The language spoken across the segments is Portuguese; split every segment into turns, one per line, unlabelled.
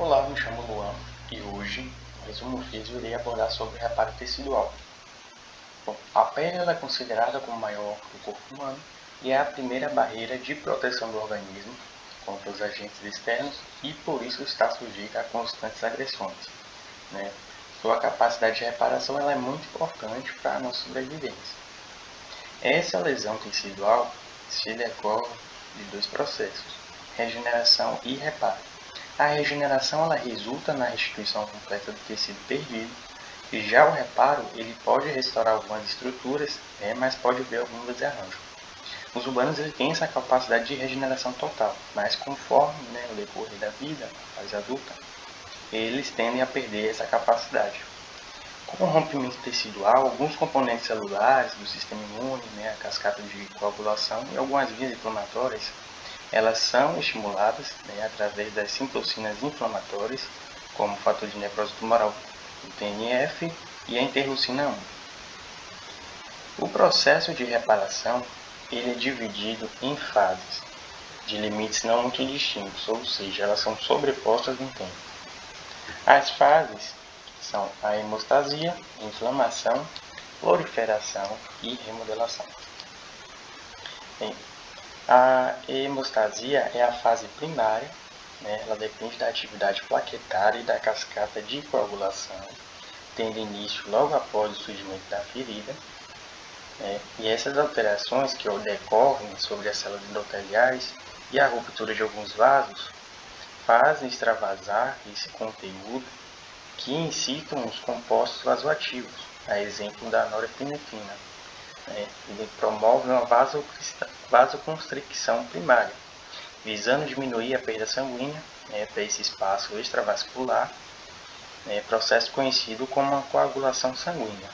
Olá, me chamo Luan e hoje, no resumo físico, irei abordar sobre reparo tecidual. Bom, a pele é considerada como o maior órgão do corpo humano e é a primeira barreira de proteção do organismo contra os agentes externos e por isso está sujeita a constantes agressões. Sua capacidade de reparação é muito importante para a nossa sobrevivência. Essa lesão tecidual se decorre de dois processos, regeneração e reparo. A regeneração resulta na restituição completa do tecido perdido, e já o reparo ele pode restaurar algumas estruturas, mas pode haver algum desarranjo. Os humanos têm essa capacidade de regeneração total, mas conforme o decorrer da vida, a fase adulta, eles tendem a perder essa capacidade. Com o rompimento tecidual, alguns componentes celulares do sistema imune, a cascata de coagulação e algumas vias inflamatórias, elas são estimuladas através das citocinas inflamatórias, como o fator de necrose tumoral, o TNF e a interleucina 1. O processo de reparação ele é dividido em fases, de limites não muito distintos, ou seja, elas são sobrepostas no tempo. As fases são a hemostasia, inflamação, proliferação e remodelação. A hemostasia é a fase primária, ela depende da atividade plaquetária e da cascata de coagulação, tendo início logo após o surgimento da ferida. E essas alterações que decorrem sobre as células endoteliais e a ruptura de alguns vasos fazem extravasar esse conteúdo que incitam os compostos vasoativos, a exemplo da norepinefrina. Ele promove uma vasoconstricção primária, visando diminuir a perda sanguínea para esse espaço extravascular, processo conhecido como a coagulação sanguínea.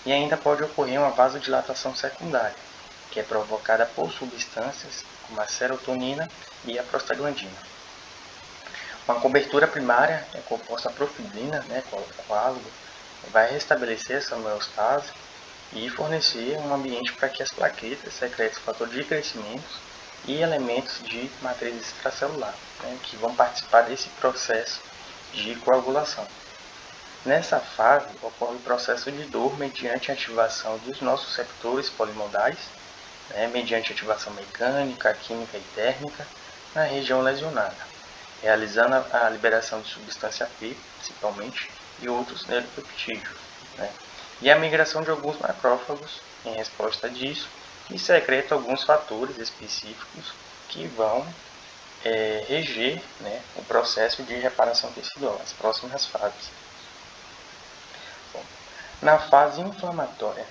E ainda pode ocorrer uma vasodilatação secundária, que é provocada por substâncias como a serotonina e a prostaglandina. Uma cobertura primária é composta por profilina, coágulo, vai restabelecer essa homeostase e fornecer um ambiente para que as plaquetas secretem fator de crescimento e elementos de matriz extracelular, que vão participar desse processo de coagulação. Nessa fase, ocorre o processo de dor mediante a ativação dos nossos receptores polimodais, mediante ativação mecânica, química e térmica na região lesionada, realizando a liberação de substância P, principalmente, e outros neuropeptídeos. E a migração de alguns macrófagos em resposta disso, que secretam alguns fatores específicos que vão reger o processo de reparação tecidual, as próximas fases. Bom, na fase inflamatória,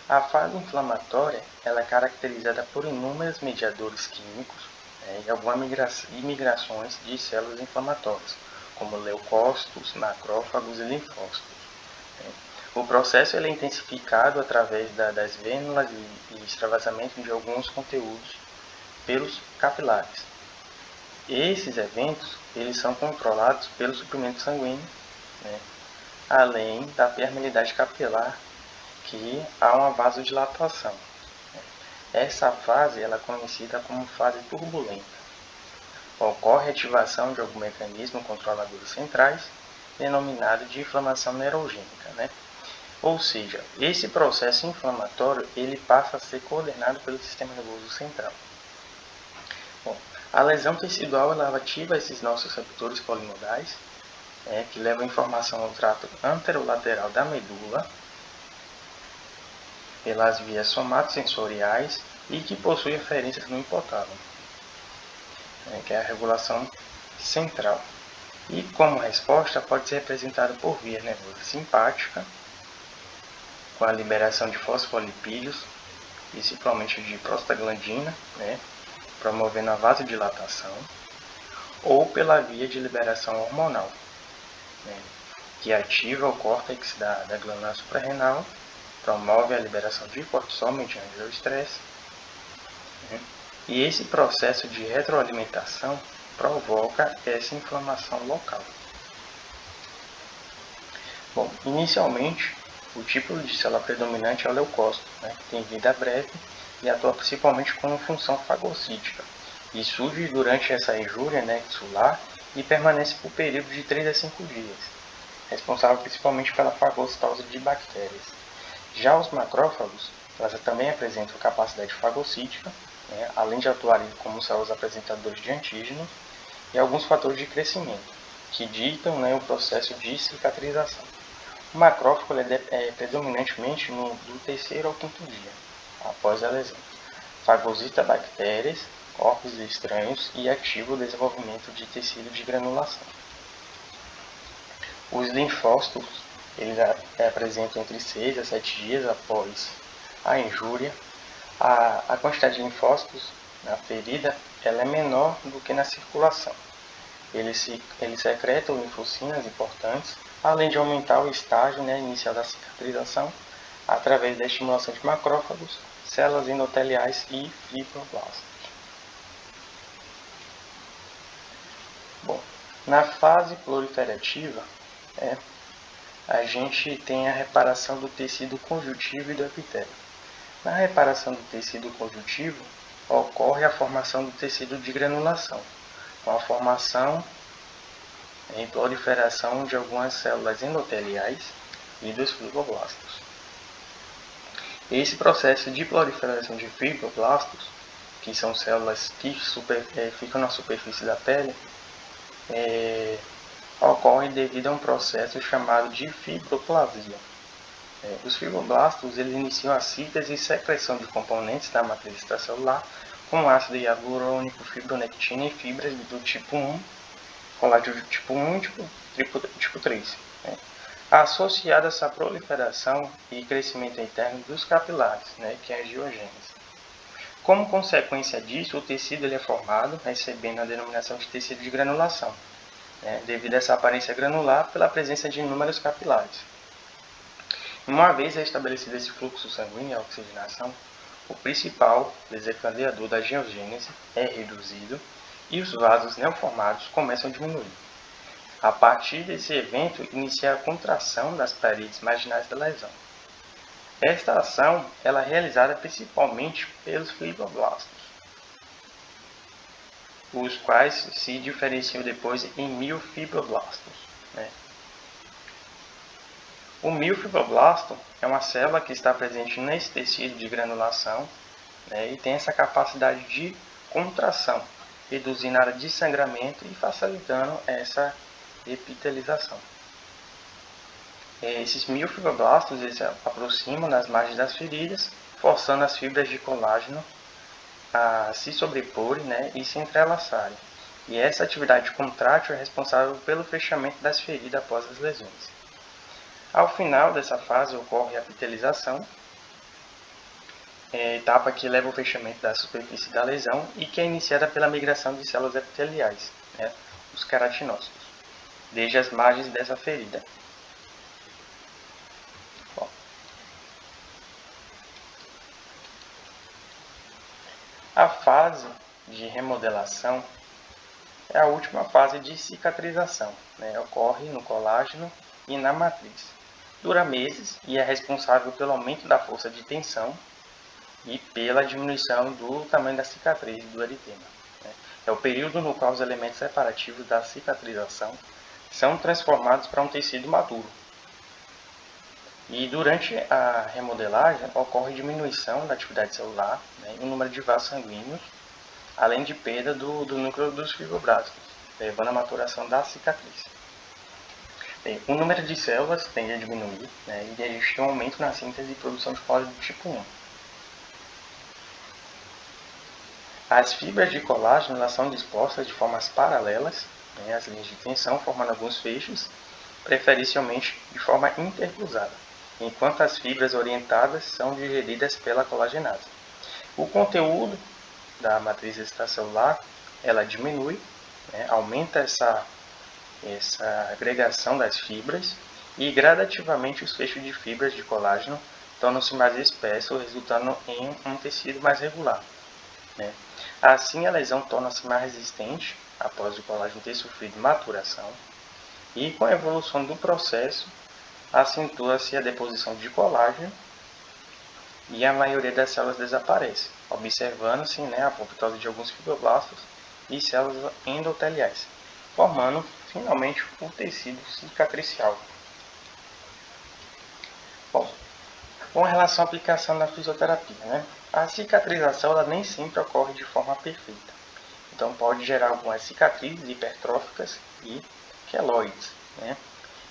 a fase inflamatória ela é caracterizada por inúmeros mediadores químicos e algumas migrações de células inflamatórias, como leucócitos, macrófagos e linfócitos. O processo é intensificado através das vênulas e extravasamento de alguns conteúdos pelos capilares. Esses eventos eles são controlados pelo suprimento sanguíneo, além da permeabilidade capilar, que há uma vasodilatação. Essa fase ela é conhecida como fase turbulenta. Ocorre a ativação de algum mecanismo controlador centrais, denominado de inflamação neurogênica. Ou seja, esse processo inflamatório ele passa a ser coordenado pelo sistema nervoso central. Bom, a lesão tecidual ela ativa esses nossos receptores polimodais, que levam informação ao trato anterolateral da medula, pelas vias somatosensoriais e que possui referências no hipotálamo, que é a regulação central. E como resposta pode ser representado por via nervosa simpática, com a liberação de fosfolipídios, principalmente de prostaglandina, promovendo a vasodilatação, ou pela via de liberação hormonal, que ativa o córtex da glândula suprarrenal, promove a liberação de cortisol mediante o estresse, e esse processo de retroalimentação provoca essa inflamação local. Bom, inicialmente, o tipo de célula predominante é o leucócito, que tem vida breve e atua principalmente como função fagocítica. E surge durante essa injúria solar e permanece por período de 3 a 5 dias, responsável principalmente pela fagocitose de bactérias. Já os macrófagos, elas também apresentam capacidade fagocítica, né, além de atuarem como células apresentadoras de antígenos e alguns fatores de crescimento, que ditam, né, o processo de cicatrização. O macrófago é predominantemente do terceiro ao quinto dia, após a lesão. Fagocita bactérias, corpos estranhos e ativa o desenvolvimento de tecido de granulação. Os linfócitos eles apresentam entre 6 a 7 dias após a injúria. A quantidade de linfócitos na ferida ela é menor do que na circulação. Eles secretam linfocinas importantes, além de aumentar o estágio, né, inicial da cicatrização através da estimulação de macrófagos, células endoteliais e fibroblastos. Bom, na fase proliferativa, a gente tem a reparação do tecido conjuntivo e do epitélio. Na reparação do tecido conjuntivo, ocorre a formação do tecido de granulação, com a formação e proliferação de algumas células endoteliais e dos fibroblastos. Esse processo de proliferação de fibroblastos, que são células que ficam na superfície da pele, ocorre devido a um processo chamado de fibroplasia. Os fibroblastos eles iniciam a síntese e secreção de componentes da matriz extracelular, como ácido hialurônico, fibronectina e fibras do tipo 1, colágeno do tipo 1 e tipo 3. Associado a essa proliferação e crescimento interno dos capilares, que é a angiogênese. Como consequência disso, o tecido ele é formado, recebendo a denominação de tecido de granulação, devido a essa aparência granular pela presença de inúmeros capilares. Uma vez estabelecido esse fluxo sanguíneo e a oxigenação, o principal desencadeador da angiogênese é reduzido e os vasos neoformados começam a diminuir. A partir desse evento, inicia a contração das paredes marginais da lesão. Esta ação ela é realizada principalmente pelos fibroblastos, os quais se diferenciam depois em miofibroblastos. O miofibroblasta é uma célula que está presente nesse tecido de granulação, e tem essa capacidade de contração, reduzindo a área de sangramento e facilitando essa epitelização. Esses miofibroblastos eles se aproximam das margens das feridas, forçando as fibras de colágeno a se sobreporem, e se entrelaçarem. E essa atividade contrátil é responsável pelo fechamento das feridas após as lesões. Ao final dessa fase ocorre a epitelização, etapa que leva ao fechamento da superfície da lesão e que é iniciada pela migração de células epiteliais, os queratinócitos, desde as margens dessa ferida. Bom, a fase de remodelação é a última fase de cicatrização, ocorre no colágeno e na matriz. Dura meses e é responsável pelo aumento da força de tensão e pela diminuição do tamanho da cicatriz do eritema. É o período no qual os elementos separativos da cicatrização são transformados para um tecido maduro. E durante a remodelagem ocorre diminuição da atividade celular, e o número de vasos sanguíneos, além de perda do núcleo dos fibroblastos, levando à maturação da cicatriz. O número de células tende a diminuir, e existe um aumento na síntese e produção de colágeno do tipo 1. As fibras de colágeno elas são dispostas de formas paralelas, às linhas de tensão, formando alguns feixes, preferencialmente de forma intercruzada, enquanto as fibras orientadas são digeridas pela colagenase. O conteúdo da matriz extracelular ela diminui, aumenta essa agregação das fibras e gradativamente os feixes de fibras de colágeno tornam-se mais espessos, resultando em um tecido mais regular. Assim, a lesão torna-se mais resistente após o colágeno ter sofrido maturação e, com a evolução do processo, acentua-se a deposição de colágeno e a maioria das células desaparece, observando-se a apoptose de alguns fibroblastos e células endoteliais. formando finalmente o tecido cicatricial. Bom, com relação à aplicação da fisioterapia, né? A cicatrização ela nem sempre ocorre de forma perfeita. Então pode gerar algumas cicatrizes hipertróficas e queloides, né?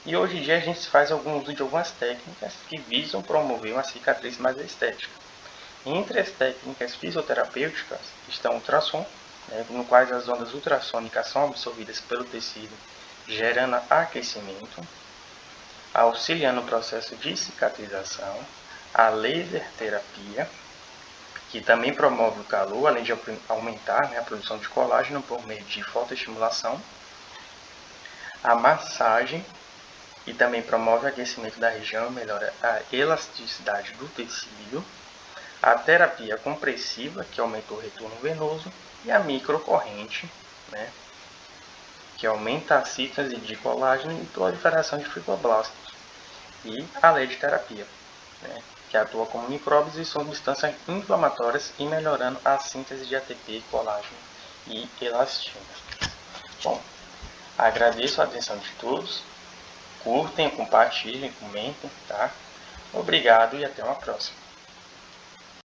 E hoje em dia a gente faz algum uso de algumas técnicas que visam promover uma cicatriz mais estética. Entre as técnicas fisioterapêuticas estão o ultrassom, né, no qual as ondas ultrassônicas são absorvidas pelo tecido, gerando aquecimento, auxiliando o processo de cicatrização, a laser terapia, que também promove o calor, além de aumentar, né, a produção de colágeno por meio de fotoestimulação, a massagem, e também promove o aquecimento da região e melhora a elasticidade do tecido, a terapia compressiva, que aumenta o retorno venoso, e a microcorrente, né, que aumenta a síntese de colágeno e proliferação de fibroblastos, e a LED-terapia, né, que atua como micróbios e substâncias inflamatórias e melhorando a síntese de ATP, colágeno e elastina. Bom, agradeço a atenção de todos. Curtem, compartilhem, comentem, tá? Obrigado e até uma próxima.